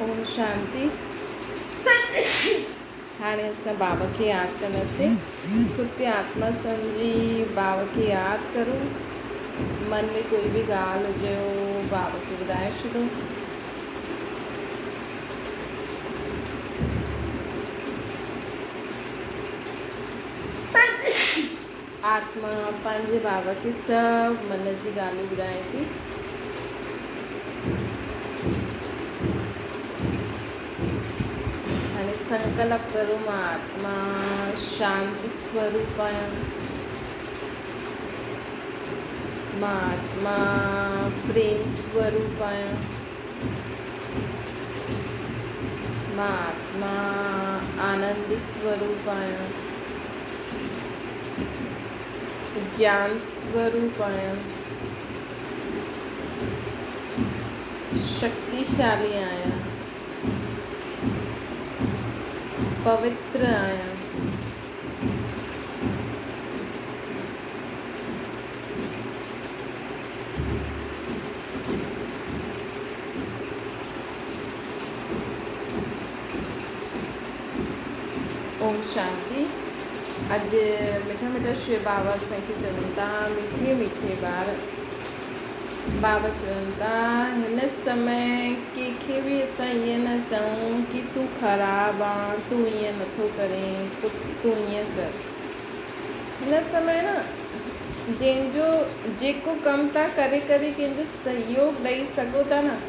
ओम शांति। हाणे असां बाबा खे यादि कंदासीं। ख़ुदि खे आत्मा सम्झी बाबा खे यादि करो। मन में कोई बि ॻाल्हि हुजे बाबा खे ॿुधाए छॾो। आत्मा पंहिंजे बाबा खे सभु मन जी ॻाल्हियूं ॿुधाए थी। हाणे संकल्प करो, मां आत्मा शांति स्वरूप आहियां। मां आत्मा प्रेम स्वरूप आहियां। मां आत्मा आनंद स्वरूप आहियां। ज्ञान स्वरूप आहियां। शक्तिशाली आहियां। पवित्र आहियां। ओम शांति। अॼु मिठा मिठा शिव बाबा असांखे चवनि था, मीठे मीठे ॿार बाबा चवनि था, हिन समय कंहिंखे बि असां ईअं न चऊं कि तूं ख़राबु आहे, तूं ईअं नथो करें, तूं ईअं कर। हिन समय न जंहिंजो जेको कमु था करे कंहिंजो सहयोग ॾेई सघो था न,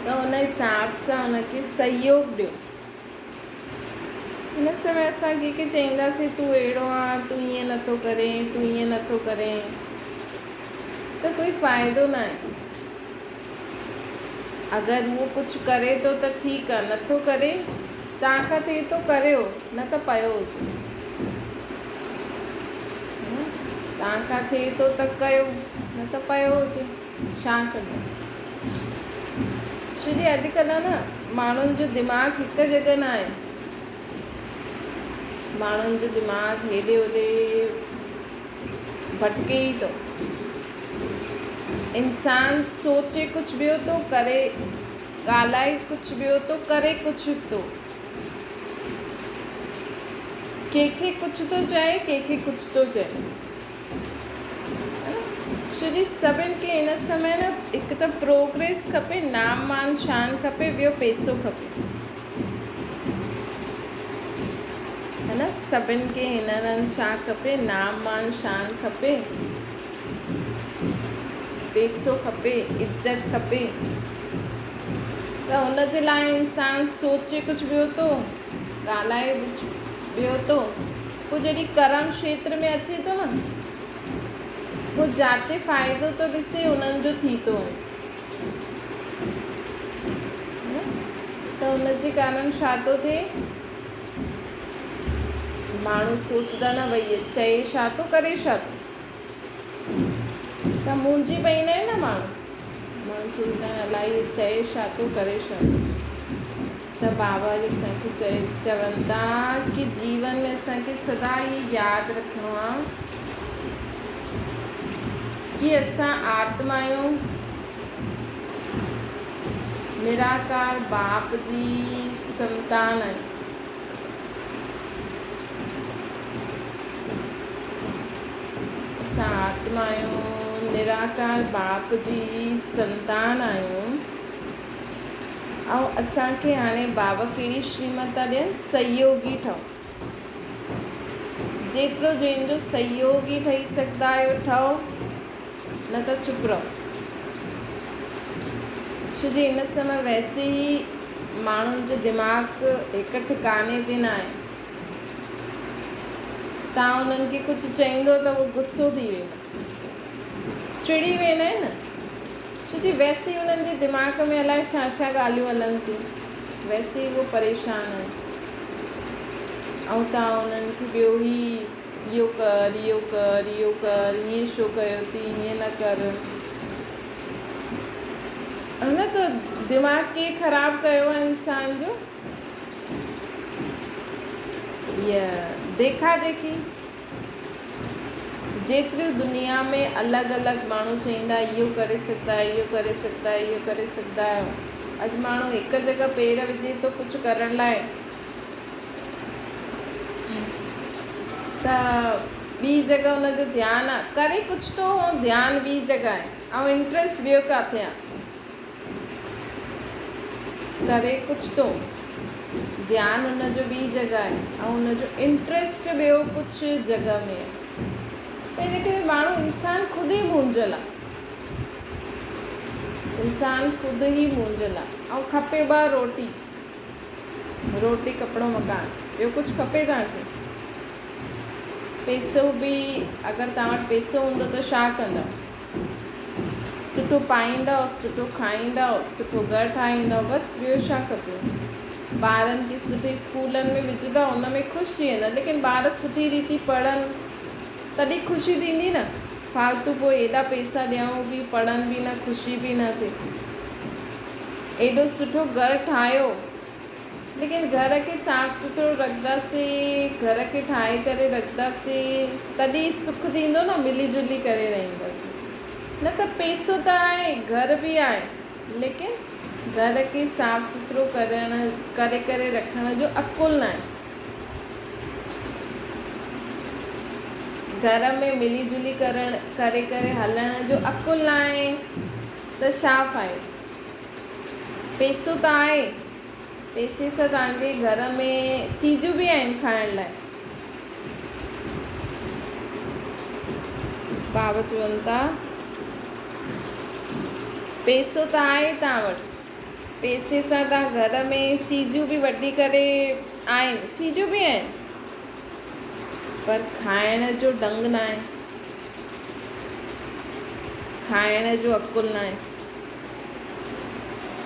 त हुन हिसाब सां हुनखे सहयोग ॾियो। हिन समय असां कंहिंखे चईंदासीं तूं अहिड़ो आहे, तूं ईअं नथो करें, तूं ईअं नथो करें, त कोई फ़ाइदो न आहे। अगरि उहो कुझु करे थो त ठीकु आहे, नथो करे तव्हां खां थिए थो करियो, न त पियो हुजे। तव्हां खां थिए थो त कयो, न त पियो हुजे, छा कंदो। छोजी अॼुकल्ह न माण्हुनि जो दिमाग़ हिकु जॻह न आहे। माण्हुनि जो दिमाग़ हेॾे होॾे भटके ई थो। इंसान सोचे कुझु ॿियो थो करे, ॻाल्हाए कुझु ॿियो थो करे, कुझु थो कंहिंखे कुझु थो चए, कंहिंखे कुझु थो चए। छोजी सभिनि खे हिन समय न हिकु त प्रोग्रेस खपे, नाम मान शान खपे, ॿियो पैसो खपे, है न। सभिनि खे हिननि छा खपे, नाम मान शान खपे, पैसो खपे, इज़त खपे। त हुन जे लाइ इंसान सोचे कुझु ॿियो थो, ॻाल्हाए कुझु ॿियो थो। पोइ जॾहिं कर्म क्षेत्र में अचे थो न, पोइ जिते फ़ाइदो थो ॾिसे उन्हनि जो थी थो वञे। त हुनजे कारण छा थो थिए, माण्हू सोचदा न भई इहे चए छा थो, करे छा थो, त मुंहिंजी पईंदा आहिनि न माण्हू सोचदा आहिनि अलाए इहे चए छा थो, करे छा थो। त बाबा जी असांखे चवनि था कि जीवन में असांखे सदा इहे यादि रखिणो आहे कि असां आत्मा आहियूं, निराकार बाप जी संतान आहियूं। असां आत्मा आहियूं, निराकार बाप जी संतान आहियूं। ऐं असांखे हाणे बाबा कहिड़ी श्रीमत था ॾियनि, सहयोगी ठहो। जेतिरो जंहिंजो सहयोगी ठही सघंदा आहियो ठहो, न त चुप रहो। छोजी हिन समय वैसे ई माण्हुनि जो दिमाग़ हिकु ठिकाने ते न आहे। तव्हां उन्हनि खे कुझु चईंदो त उहो गुस्सो थी वेंदा, चिड़ी वेंदा आहिनि न। छोजी वैसे ई उन्हनि जे दिमाग़ में अलाए छा छा ॻाल्हियूं हलनि थियूं, वैसे ई उहो परेशान आहिनि। ऐं तव्हां उन्हनि खे ॿियो ई इहो कर, इहो कर, इहो कर, हीअं छो कयो थी, हीअं न कर, है न। त दिमाग़ के ख़राबु कयो आहे इंसान जो, इहा देखा देखी। जेतिरियूं दुनिया में अलॻि अलॻि माण्हू चईंदा इहो करे सघंदा, इहो करे सघंदा, इहो करे सघंदा आहियो, अॼु माण्हू हिकु जॻह पेर विझे थो कुझु करण लाइ त ॿी जॻह हुनजो ध्यानु आहे, करे कुझु थो ध्यानु ॿी जॻह आहे ऐं इंट्रस्ट ॿियो किथे आहे। करे कुझु थो ध्यानु हुनजो ॿी जॻह आहे ऐं हुनजो इंट्रस्ट ॿियो कुझु जॻह में आहे। त इन करे माण्हू इंसानु ख़ुदि ई मुंझल आहे, इंसानु ख़ुदि ई मुंझल आहे। ऐं खपे ॿ रोटी, रोटी कपिड़ो मकान, ॿियो कुझु खपे तव्हांखे। पैसो बि अगरि तव्हां वटि पैसो हूंदो त छा कंदव? सुठो पाईंदव, सुठो खाईंदव, सुठो घरु ठाहींदव, बसि ॿियो छा खपे। ॿारनि खे सुठे स्कूलनि में विझंदव, हुन में ख़ुशि थी वेंदा, लेकिन ॿार सुठी रीति पढ़नि तॾहिं ख़ुशी थींदी न। फालतू पोइ एॾा पैसा ॾियूं बि पढ़नि बि न, ख़ुशी बि न थिए। एॾो सुठो घरु ठाहियो, लेकिन घर खे साफ़ु सुथिरो रखंदासीं, घर खे ठाहे करे रखंदासीं तॾहिं सुख थींदो न, मिली जुली करे रहंदासीं। न त पैसो त आहे, घर बि आहे, लेकिन घर खे साफ़ु सुथिरो करे रखण जो अकुलु न आहे। घर में मिली जुली करे हलण जो अकुलु न आहे त छा फ़ाइदो। पैसो त आहे, पैसे सां तव्हांजे घर में चीजूं बि आहिनि खाइण लाइ। बाबा चवनि था पैसो त आहे तव्हां वटि, पैसे सां तव्हां घर में चीजूं बि वठी करे आहिनि, चीजूं बि आहिनि, पर खाइण जो ढंग न आहे, खाइण जो अकुलु न आहे,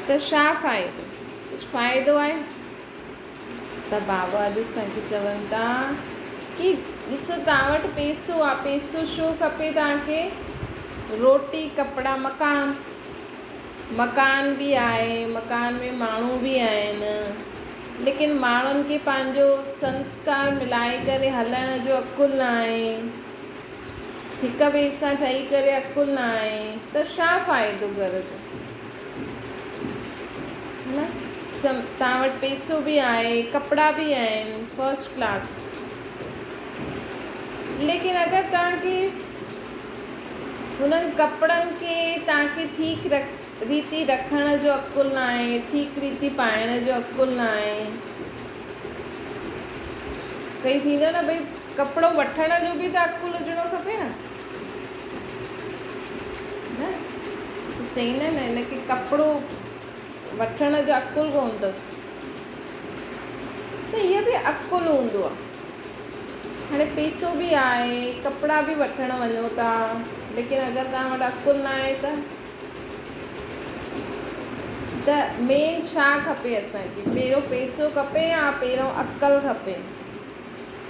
त छा फ़ाइदो? कुझु फ़ाइदो आहे? त बाबा अॼु असांखे चवनि था कि ॾिसो तव्हां वटि पैसो आहे, पैसो छो खपे तव्हांखे? रोटी कपिड़ा मकान, मकान बि आहे, मकान में माण्हू बि आहिनि, लेकिन माण्हुनि खे पंहिंजो संस्कार मिलाए करे हलण जो अकुलु न आहे, हिक ॿिए सां ठही करे अकुलु न आहे, त छा फ़ाइदो घर जो? न तव्हां वटि पैसो बि आहे, कपिड़ा बि आहिनि फर्स्ट क्लास, लेकिन अगरि तव्हांखे हुननि कपिड़नि खे तव्हांखे ठीकु रीति रखण जो अकुलु न आहे, ठीकु रीति पाइण जो अकुलु न आहे, कई थींदो न भई कपिड़ो वठण जो बि त अकुलु हुजणो खपे न। चईंदा आहिनि हिनखे कपिड़ो वठण जो अकुलु कोन अथसि, त इहो बि अकुलु हूंदो आहे। हाणे पैसो बि आहे, कपिड़ा बि वठण वञो था, लेकिन अगरि तव्हां वटि अकुलु न आहे त मेन छा खपे असांखे? पहिरियों पैसो खपे या पहिरियों अकुलु खपे?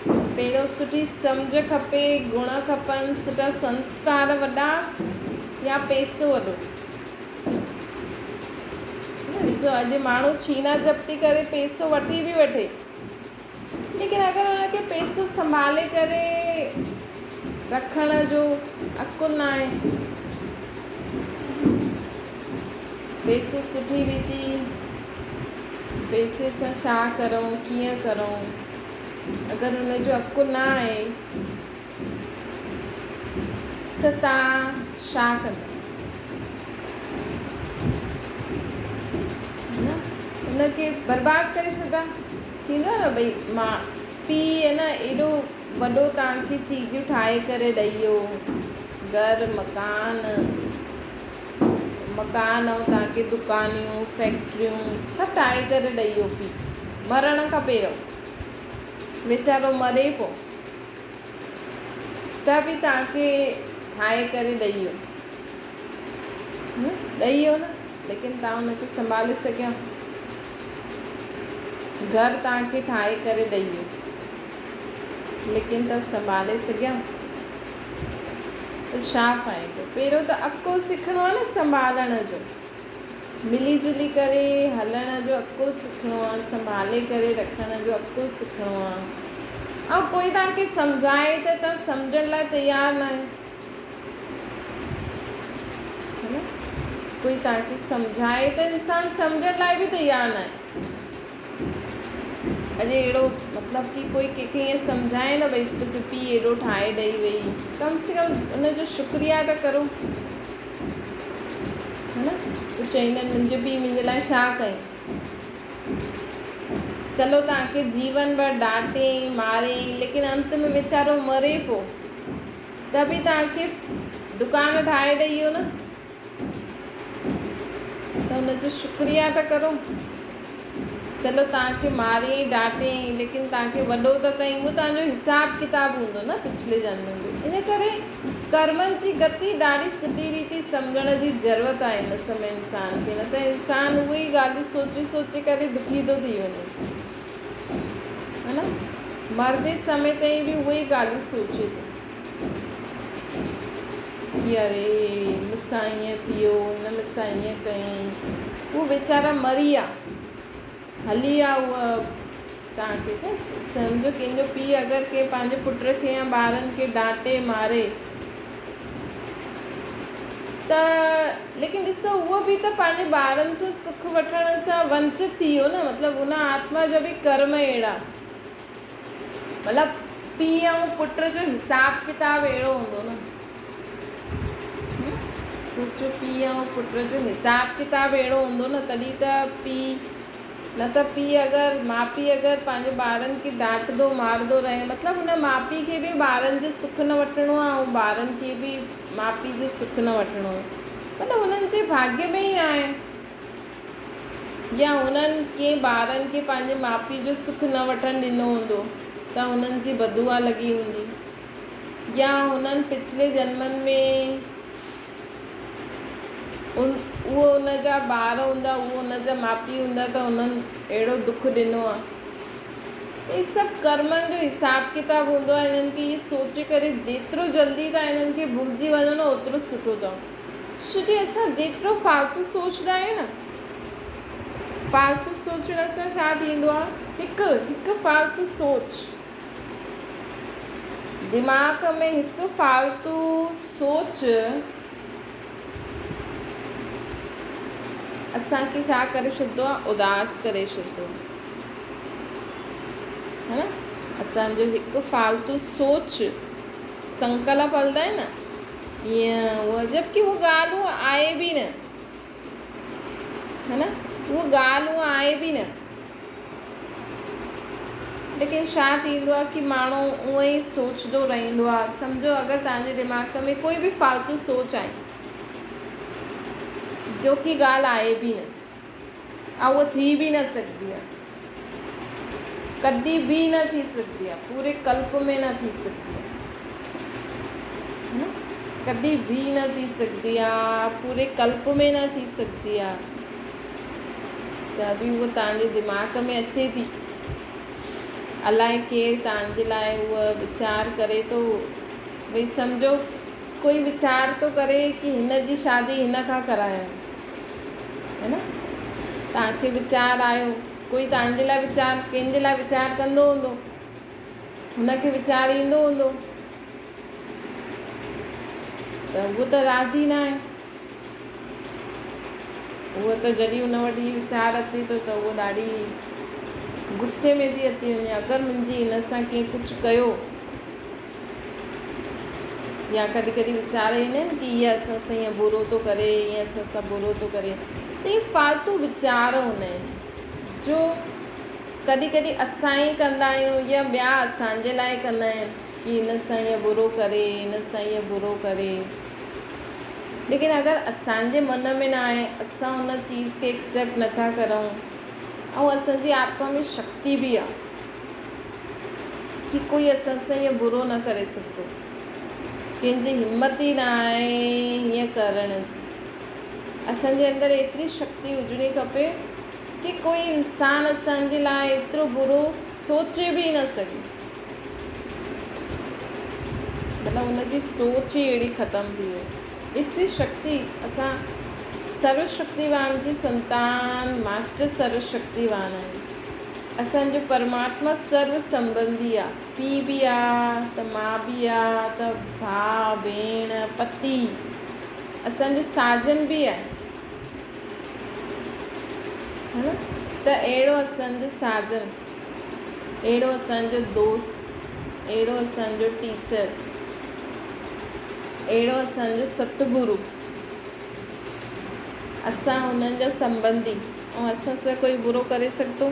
पहिरियों सुठी सम्झ खपे, गुण खपनि, सुठा संस्कार वॾा, या पैसो वॾो? ॾिसो अॼु माण्हू छीना झपटी करे पैसो वठी बि वठे, लेकिन अगरि हुनखे पैसो संभाले करे रखण जो अकुलु न आहे, पैसो सुठी रीति पैसे सां छा करूं, कीअं करूं, अगरि हुनजो अकुलु न आहे त तव्हां छा कंदा? हुनखे बर्बादु करे छॾंदा। थींदो आहे न भई मां पीउ आहे न एॾो वॾो तव्हांखे चीजूं ठाहे करे ॾेई वियो, घरु मकान ऐं तव्हांखे दुकानियूं फैक्ट्रियूं सभु ठाहे करे ॾेई वियो पीउ मरण खां पहिरियों, वीचारो मरे पियो त बि तव्हांखे ठाहे करे ॾेई वियो न, लेकिन तव्हां हुनखे संभाले सघिया? घरु तव्हांखे ठाहे करे ॾेई वियो, लेकिन तव्हां संभाले सघिया? त छा फ़ाइदो? पहिरियों त अकुलु सिखणो आहे न संभालण जो, मिली जुली करे हलण जो अकुलु सिखणो आहे, संभाले करे रखण जो अकुलु सिखणो आहे। ऐं कोई तव्हांखे सम्झाए त तव्हां सम्झण लाइ तयारु न आहियो, कोई तव्हांखे सम्झाए त इंसानु सम्झण लाइ बि तयारु न आहे। अॼु अहिड़ो मतिलबु कि कोई कंहिंखे ईअं सम्झाए न भई तोखे पीउ एॾो ठाहे ॾेई वई, कम से कम उनजो शुक्रिया त करो, है न। तूं चईंदा आहिनि मुंहिंजो पीउ मुंहिंजे लाइ छा कयईं। चलो तव्हांखे जीवन भर डांटे मारे, लेकिन अंत में वीचारो मरे पोइ त बि तव्हांखे दुकानु ठाहे ॾेई वियो न, त हुनजो शुक्रिया त करो। चलो तव्हांखे मारे डांटे, लेकिन तव्हांखे वॾो त कयईं, उहो तव्हांजो हिसाबु किताबु हूंदो न पिछले जन्म जो। इन करे कर्मनि जी गति ॾाढी सिधी रीति सम्झण जी ज़रूरत आहे हिन समय इंसान खे, न त इंसानु उहे ई ॻाल्हियूं सोचे सोचे करे दुखी थो थी वञे, है न। मरदे समय ताईं बि उहे ई ॻाल्हियूं सोचे थो कि अरे मूंसां ईअं थियो, हिन मूंसां ईअं कयईं, उहो वीचारा मरी विया, हली विया। उहा तव्हांखे सम्झो कंहिंजो पीउ अगरि के पंहिंजे पुट खे या ॿारनि खे डांटे मारे त, लेकिन ॾिसो उहो बि त पंहिंजे ॿारनि सां सुख वठण सां वंचित थी वियो न। मतिलबु उन आत्मा जा बि कर्म अहिड़ा, मतिलबु पीउ ऐं पुट जो हिसाबु किताबु अहिड़ो हूंदो न। सोचो पीउ ऐं पुट जो हिसाबु किताबु अहिड़ो हूंदो न, तॾहिं त पीउ न त पीउ अगरि माउ पीउ अगरि पंहिंजे ॿारनि खे डांटंदो मारंदो रहे, मतिलबु हुन माउ पीउ खे बि ॿारनि जो सुख न वठिणो आहे ऐं ॿारनि खे बि माउ पीउ जो सुख न वठिणो आहे। मतिलबु हुननि जे भाग्य में ई न आहे, या हुननि कंहिं ॿारनि खे पंहिंजे माउ पीउ जो सुख न वठणु ॾिनो हूंदो त हुननि जी बदुआ लॻी हूंदी, या हुननि पिछले जन्मनि में उहो उन जा ॿार हूंदा, उहो उन जा माउ पीउ हूंदा त उन्हनि अहिड़ो दुख ॾिनो आहे। इहे सभु कर्मनि जो हिसाबु किताबु हूंदो आहे। इन्हनि खे इहे सोचे करे जेतिरो जल्दी तव्हां इन्हनि खे भुलिजी वञो न, ओतिरो सुठो अथव। छोकी असां जेतिरो फालतू सोचंदा आहियूं न, फालतू सोचण सां छा थींदो आहे, हिकु फालतू सोच, दिमाग़ में हिकु फालतू सोच असांखे छा करे छॾंदो आहे, उदास करे छॾंदो, है न। असांजो हिकु फालतू सोच संकल्प हलंदा आहिनि न, ईअं उहा जबकि उहा ॻाल्हि उहा आहे बि न, है न। उहा ॻाल्हि उहा आहे बि न, लेकिन छा थींदो आहे कि माण्हू उअं ई सोचंदो रहंदो आहे। सम्झो अगरि तव्हांजे दिमाग़ में कोई बि फालतू सोच आहे जो कि ॻाल्हि आहे बि न, ऐं उहा थी बि न सघंदी आहे, कॾहिं बि न थी सघंदी आहे, पूरे कल्प में न थी सघंदी आहे, कॾहिं बि न थी सघंदी आहे, पूरे कल्प में न थी सघंदी आहे, त बि उहा तव्हांजे दिमाग़ में अचे थी। अलाए केरु तव्हांजे लाइ उहा वीचार करे थो, भई सम्झो कोई वीचार थो करे कि हिन जी शादी हिन खां करायूं, है न। तव्हांखे वीचार आयो, कोई तव्हांजे लाइ वीचार, कंहिंजे लाइ वीचार कंदो हूंदो, हुनखे वीचार ईंदो हूंदो, त उहो त राज़ी न आहे। उहो त जॾहिं हुन वटि हीउ वीचार अचे थो त उहो ॾाढी गुस्से में थी अची वञे। अगरि मुंहिंजी हिन सां कंहिं कुझु कयो, या कॾहिं कॾहिं वीचार ईंदा आहिनि कि हीअ असां सां ईअं बुरो थो करे, ईअं असां सां बुरो थो करे, त इहे फालतू वीचार हूंदा आहिनि जो कॾहिं कॾहिं असां ई कंदा आहियूं या ॿिया असांजे लाइ कंदा आहिनि कि हिन सां ईअं बुरो करे, हिन सां ईअं बुरो करे। लेकिन अगरि असांजे मन में न आहे, असां हुन चीज़ खे एक्सेप्ट नथा करूं, ऐं असांजी आत्मा में शक्ति बि आहे कि कोई असां सां ईअं बुरो न करे सघंदो, कंहिंजी हिमत ई न आहे हीअं करण जी। असांजे अंदरि एतिरी शक्ति हुजणी खपे कि कोई इंसानु असांजे लाइ एतिरो बुरो सोचे बि न सघे, मतिलबु हुनजी सोच ई अहिड़ी ख़तमु थी वई। एतिरी शक्ति, असां सर्वशक्तिवान जी संतान, मास्टर सर्वशक्तिवान आहिनि। असांजो परमात्मा सर्व संबंधी आहे, पीउ बि आहे त माउ बि आहे त भाउ भेण पति, असांजो साजन बि आहे, है न। त अहिड़ो असांजो साजन, अहिड़ो असांजो दोस्त, अहिड़ो असांजो टीचर, अहिड़ो असांजो सतगुरु, असां हुननि जा संबंधी, ऐं असां सां कोई बुरो करे सघंदो?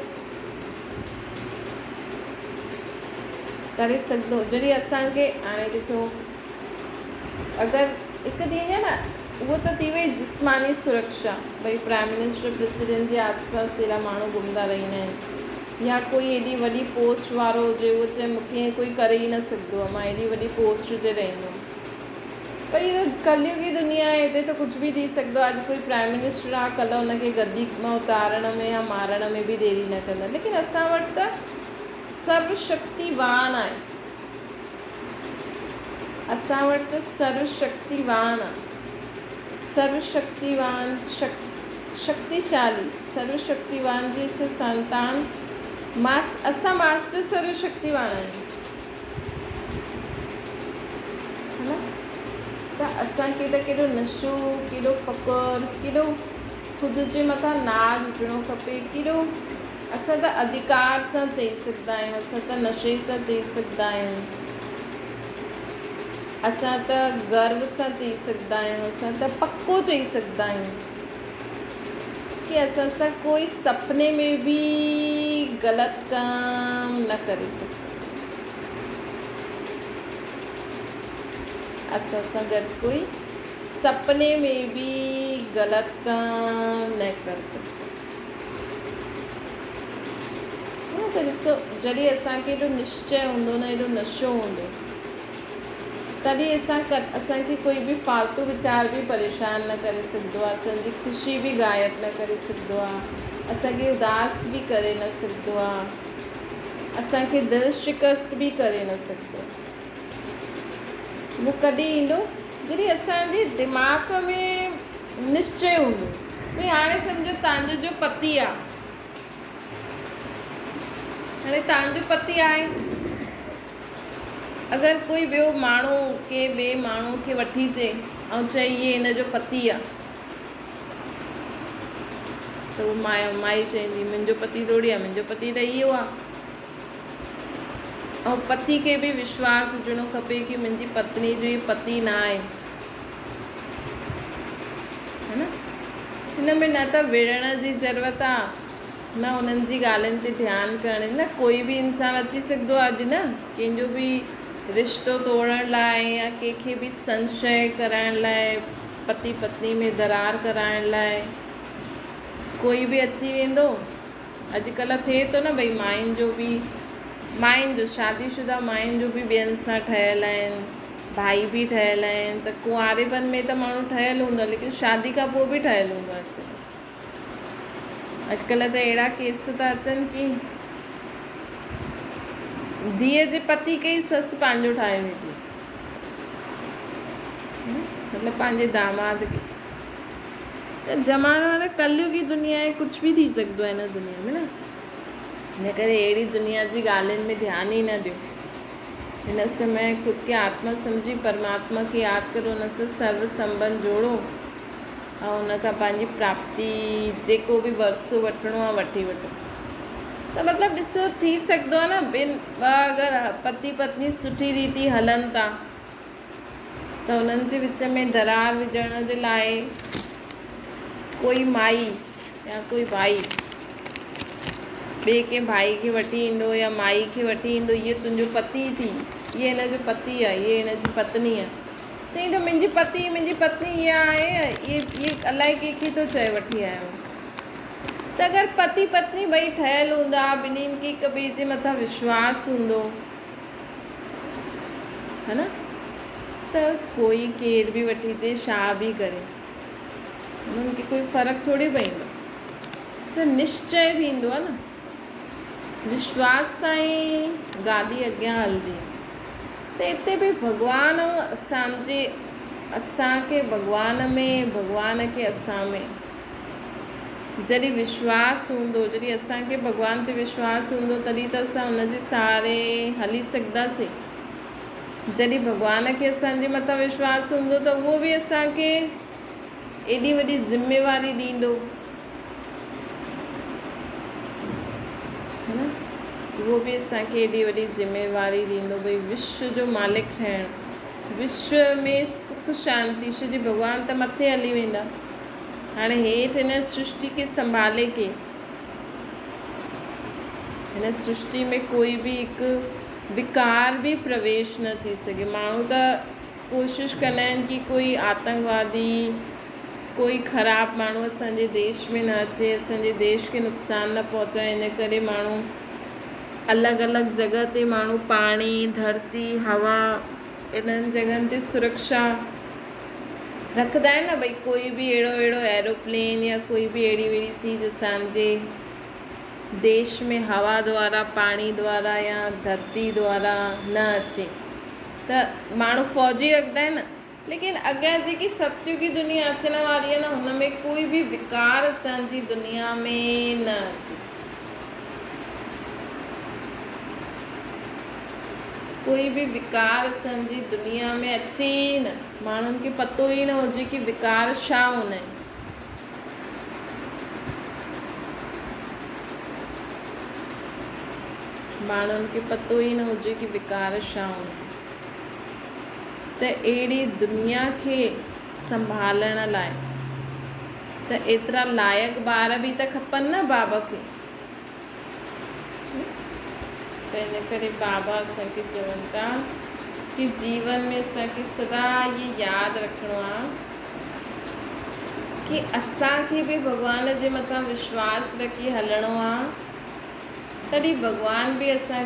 करे सघंदो? जॾहिं असांखे हाणे ॾिसो, अगरि हिकु थी वञे न, उहो त थी वई जिस्मानी सुरक्षा, भई प्राइम मिनिस्टर प्रेसिडेंट जे आसपास अहिड़ा माण्हू घुमंदा रहंदा आहिनि, या कोई एॾी वॾी पोस्ट वारो हुजे, उहो चए मूंखे कोई करे ई न सघंदो आहे, मां एॾी वॾी पोस्ट ते रहंदुमि। पर इहो कलयुगी दुनिया आहे, हिते त कुझु बि थी सघंदो आहे। अॼु कोई प्राइम मिनिस्टर आहे, कल्ह हुनखे गद्दी मां उतारण में या मारण में बि देरी न कंदा। लेकिन असां वटि त सर्वशक्तिवान आहे, असां वटि त सर्वशक्तिवान आहे, सर्वशक्तिवान, शक्तिशाली, सर्वशक्तिवान जी असां संतान, असां मास्टर सर्वशक्तिवान आहियूं, है न। त असांखे त केॾो नशो, केॾो फ़क़ुरु, केॾो ख़ुदि जे मथां नाज़ हुजणो खपे, केॾो असां त अधिकार सां चई सघंदा आहियूं, असां त नशे सां चई सघंदा आहियूं, असां त गर्व सां चई सघंदा आहियूं, असां त पको चई सघंदा आहियूं कि असां सां कोई सपने में बि ग़लति कम न करे सघंदो, असां सां गॾु कोई सपने में बि ग़लति कम न करे सघंदो। त ॾिसो, जॾहिं असांखे एॾो निश्चय हूंदो न, एॾो नशो हूंदो, तॾहिं असांखे कोई बि फालतू वीचार बि परेशान न करे सघंदो आहे, असांजी ख़ुशी बि गायब न करे सघंदो आहे, असांखे उदास बि करे न सघंदो आहे, असांखे दिलि शिकस्त बि करे न सघंदो। उहो कॾहिं ईंदो? जॾहिं असांजे दिमाग़ में निश्चय हूंदो। भई हाणे सम्झो तव्हांजो जो पति आहे, हाणे तव्हांजो पति आहे, अगरि कोई ॿियो माण्हू के ॿिए माण्हू खे वठी अचे ऐं चई इहे हिन जो पति आहे, त उहो माई चवंदी मुंहिंजो पति थोड़ी आहे, मुंहिंजो पति त इहो आहे। ऐं पति खे बि विश्वास हुजणो खपे कि मुंहिंजी पत्नी जो इहो पति न आहे, है न। हिन में न त विढ़ण जी ज़रूरत आहे, न उन्हनि जी ॻाल्हियुनि ते ध्यानु करण, न कोई बि इंसानु अची सघंदो आहे अॼु न, कंहिंजो बि रिश्तो तोड़ण लाइ या कंहिंखे बि संशय कराइण लाइ, पति पत्नी में दरार कराइण लाइ कोई बि अची वेंदो। अॼुकल्ह थिए थो न, भई माइनि जो शादीशुदा माइनि जो बि ॿियनि सां ठहियल आहिनि, भाई बि ठहियल आहिनि, त कुंवारेपन में त माण्हू ठहियल हूंदो, लेकिन शादी खां पोइ बि ठहियल हूंदो आहे। अॼुकल्ह त अहिड़ा केस था अचनि कि धीअ जे पति खे ई ससु पंहिंजो ठाहे वेठी, मतिलबु पंहिंजे दामाद खे। त ज़मानो आहे न, कलयुगी दुनिया आहे, कुझु बि थी सघंदो आहे हिन दुनिया में न। हिन करे अहिड़ी दुनिया जी ॻाल्हियुनि में ध्यानु ई न ॾियो। हिन समय ख़ुदि खे आत्मा सम्झी परमात्मा खे यादि करो, हुन सां सर्व संबंध जोड़ो ऐं हुनखां पंहिंजी प्राप्ति जेको बि वरसो वठिणो आहे वठी वठो। त मतिलबु ॾिसो, थी सघंदो आहे न, ॿ अगरि पति पत्नी सुठी रीति हलनि था त उन्हनि जे विच में दरार विझण जे लाइ कोई माई या कोई भाई ॿिए कंहिं भाई खे वठी ईंदो या माई खे वठी ईंदो, हीअ तुंहिंजो पति थी, हीअ हिन जो पति आहे, हीअ हिन जी पत्नी आहे, चई त मुंहिंजी पत्नी हीअ आहे, इहे अलाए कंहिंखे थो चए वठी आयो। त अगरि पति पत्नी ॿई ठहियल हूंदा, ॿिन्हिनि खे हिक ॿिए जे मथां विश्वास हूंदो, है न, त कोई केर बि वठी अचे, छा बि करे, उन्हनि खे कोई फ़र्क़ु थोरी पवंदो। त निश्चय थींदो आहे न, विश्वास सां ई गाॾी अॻियां हलंदी। त हिते बि भॻवानु असांखे भॻवान में, भॻवान खे असां में जॾहिं विश्वास हूंदो, जॾहिं असांखे भॻवान ते विश्वास हूंदो, तॾहिं त असां हुनजे सहारे हली सघंदासीं। जॾहिं भॻवान खे असांजे मथां विश्वास हूंदो त उहो बि असांखे एॾी वॾी ज़िम्मेवारी ॾींदो है न, वो बि असांखे एॾी वॾी ज़िम्मेवारी ॾींदो भई विश्व जो मालिक ठहिणु, विश्व में सुख शांति। जी भॻवान त मथे हली वेंदा, हाणे हेठि हिन सृष्टि खे संभाले के, हिन सृष्टि में कोई बि हिकु विकार बि प्रवेश न थी सघे। माण्हू त कोशिशि कंदा आहिनि कि कोई आतंकवादी, कोई ख़राबु माण्हू असांजे देश में न अचे, असांजे देश खे नुक़सानु न पहुचाए। इन करे माण्हू अलॻि अलॻि जॻह ते माण्हू पाणी, धरती, हवा, इन्हनि जॻहनि ते सुरक्षा रखंदा आहिनि न, भई कोई बि अहिड़ो एरोप्लेन या कोई बि अहिड़ी चीज़ असांजे देश में हवा द्वारा, पाणी द्वारा या धरती द्वारा न अचे त माण्हू फ़ौजी रखंदा आहिनि। लेकिन अॻियां जेकी सत्युगी दुनिया अचण वारी आहे न, हुन में कोई बि विकार असांजी दुनिया में न अचे, कोई बि विकार असांजी दुनिया में अचे ई न। माण्हुनि खे पतो ई न हुजे कि विकार छा हूंदा आहिनि। माण्हुनि खे पतो ई न हुजे कि विकार छा हूंदा आहिनि। त अहिड़ी दुनिया खे संभालण लाइ त एतिरा लाइक़ु ॿार बि त खपनि न बाबा खे। त इन करे बाबा असांखे चवनि था कि जीवन में असांखे सदा ये यादि रखिणो आहे कि असांखे बि भॻवान जे मथां विश्वास रखी हलणो आहे, तॾहिं भॻवान बि असां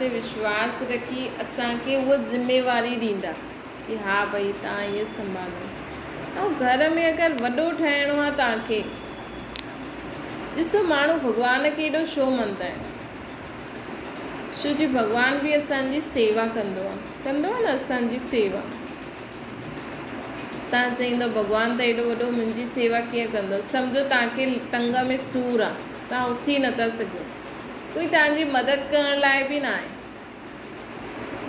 ते विश्वास रखी असांखे उहा ज़िम्मेवारी ॾींदा कि हा भई तव्हां इहे संभालो। ऐं घर में अगरि वॾो ठहिणो आहे तव्हांखे, ॾिसो माण्हू भॻवान खे एॾो छो मञंदा आहिनि, छो जो भॻवान बि असांजी सेवा कंदो आहे न, असांजी सेवा। तव्हां चईंदो भॻवान त एॾो वॾो मुंहिंजी सेवा कीअं कंदो। सम्झो तव्हांखे टंग में सूरु आहे, तव्हां उथी नथा सघो, कोई तव्हांजी मदद करण लाइ बि न आहे,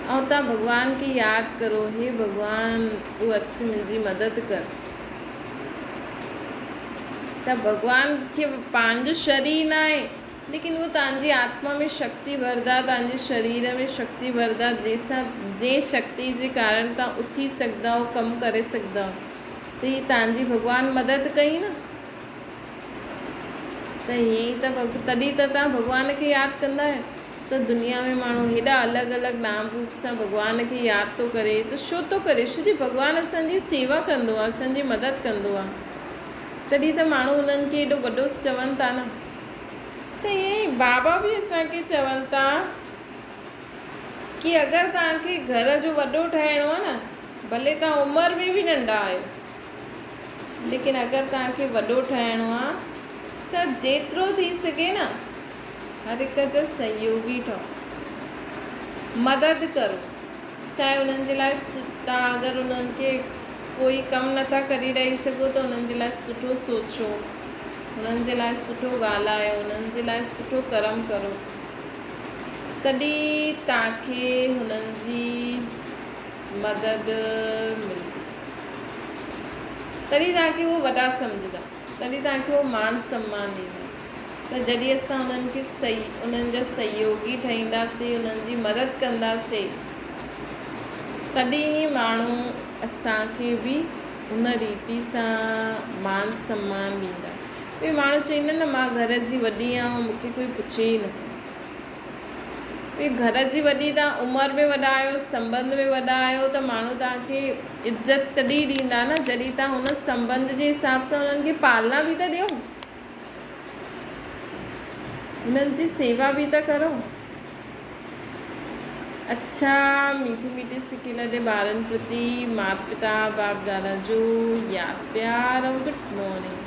ऐं तव्हां भॻवान खे यादि करो, हे भॻवान तूं अच मुंहिंजी मदद कर। त भॻवान खे पंहिंजो शरीर न आहे, लेकिन उहो तव्हांजी आत्मा में शक्ति भरंदा, तव्हांजे शरीर में शक्ति भरंदा, जंहिं शक्ति जे कारण तव्हां उथी सघंदा, कमु करे सघंदा। त हीअ तव्हांजी भॻवान मदद कई न। त हीअं तॾहिं त तव्हां भॻवान खे यादि कंदा आहियो। त दुनिया में माण्हू हेॾा अलॻि अलॻि नाम रूप सां भॻवान खे यादि थो करे, त छो थो करे? छो जो भॻवानु असांजी सेवा कंदो आहे, असांजी मदद कंदो आहे। तॾहिं त माण्हू उन्हनि खे एॾो वॾो चवनि था न। त ईअं ई बाबा बि असांखे चवनि था कि अगरि तव्हांखे घर जो वॾो ठहिणो आहे न, भले तव्हां उमिरि में बि नंढा आहियो, लेकिन अगरि तव्हांखे वॾो ठहिणो आहे त जेतिरो थी सघे न हर हिक जा सहयोगी ठहो, मदद करो। चाहे उन्हनि जे लाइ तव्हां अगरि उन्हनि खे कोई कमु नथा करे रही सघो त उन्हनि जे लाइ सुठो सोचो, उन्हनि जे लाइ सुठो ॻाल्हायो, उन्हनि जे लाइ सुठो कर्म करो। तॾहिं तव्हांखे हुननि जी मदद मिलंदी, तॾहिं तव्हांखे उहो वॾा सम्झंदा, तॾहिं तव्हांखे उहो मान सम्मान ॾींदा। त जॾहिं असां उन्हनि जा सहयोगी ठहींदासीं, उन्हनि जी मदद कंदासीं, तॾहिं ई माण्हू असांखे बि हुन रीति सां मान सम्मान ॾींदा। भई माण्हू चवंदा न मां घर जी वॾी आहियां, मूंखे कोई पुछे ई नथो। भई घर जी वॾी तव्हां उमिरि में वॾा आहियो, संबंध में वॾा आहियो, त माण्हू तव्हांखे इज़त तॾहिं ॾींदा न जॾहिं तव्हां हुन संबंध जे हिसाब सां उन्हनि खे पालना बि त ॾियो, उन्हनि जी सेवा बि त करो। अच्छा, मीठी मीठी सिखी लदे ॿारनि प्रति माता पिता बाप दादा जो यादि प्यार ऐं गुड मॉर्निंग।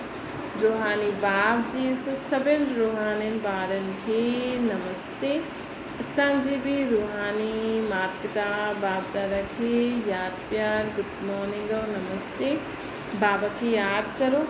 रूहानी बाप जी सभिनि रूहानी ॿारनि खे नमस्ते। असांजे बि रूहानी माता पिता बाप दादा खे यादि प्यार गुड मॉर्निंग और नमस्ते। बाबा खे यादि करो,